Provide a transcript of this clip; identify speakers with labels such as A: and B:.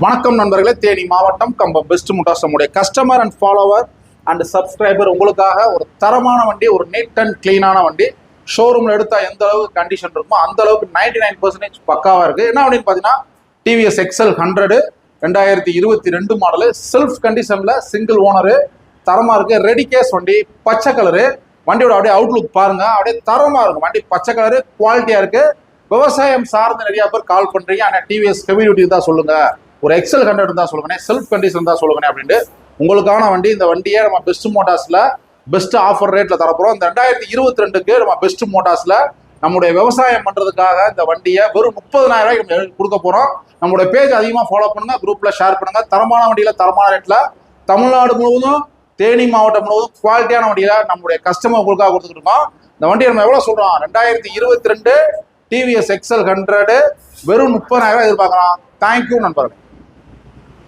A: வணக்கம் நண்பர்களே, தேனி மாவட்டம் கம்பம் பெஸ்ட் மோட்டார்ஸ் நம்முடைய customer and follower and subscriber உங்களுக்காக ஒரு தரமான வண்டி, ஒரு நீட் அண்ட் கிளீனான வண்டி. ஷோரூம்ல எடுத்தா எந்த அளவுக்கு கண்டிஷன் இருக்குமோ அந்த அளவுக்கு 99% பக்காவா இருக்கு. என்ன அப்படின்னு பாத்தீங்கன்னா டிவிஎஸ் எக்ஸல் 100 2022 மாடலு, செல்ஃப் கண்டிஷன்ல சிங்கிள் ஓனரு, தரமா இருக்கு. ரெடி கேஸ் வண்டி, பச்சை கலரு. வண்டியோட அப்படியே அவுட்லுக் பாருங்க, அப்படியே தரமா இருக்கும். வண்டி பச்சை கலரு, குவாலிட்டியா இருக்கு. விவசாயம் சார்ந்து நிறைய பேர் கால் பண்றீங்க, ஆனா டிவிஎஸ் கம்யூனிட்டி தான் சொல்லுங்க, ஒரு எக்ஸல் 100 தான் சொல்லுங்க, செல்ஃப் கண்டிஷன் தான் சொல்லுங்க அப்படின்ட்டு உங்களுக்கான வண்டி. இந்த வண்டியை நம்ம பெஸ்ட் மோட்டார்ஸ்ல பெஸ்ட் ஆஃபர் ரேட்ல தரப்போறோம். இந்த 2022க்கு நம்ம பெஸ்ட் மோட்டார்ஸ்ல நம்முடைய விவசாயம் பண்றதுக்காக இந்த வண்டியை வெறும் 30,000 ரூபாய்க்கு கொடுக்க போறோம். நம்மளுடைய பேஜ் அதிகமாக ஃபாலோ பண்ணுங்க, குரூப்ல ஷேர் பண்ணுங்க. தரமான வண்டியில தரமான ரேட்ல தமிழ்நாடு முழுவதும் தேனி மாவட்டம் முழுவதும் குவாலிட்டியான வண்டியில நம்முடைய கஸ்டமர் உங்களுக்காக கொடுத்துட்டு இருக்கோம். இந்த வண்டியை நம்ம எவ்வளவு சொல்றோம்? 2022 டிவிஎஸ் எக்ஸல் 100 வெறும் 30,000 எதிர்பார்க்கலாம். தேங்க்யூ நண்பர்கள்.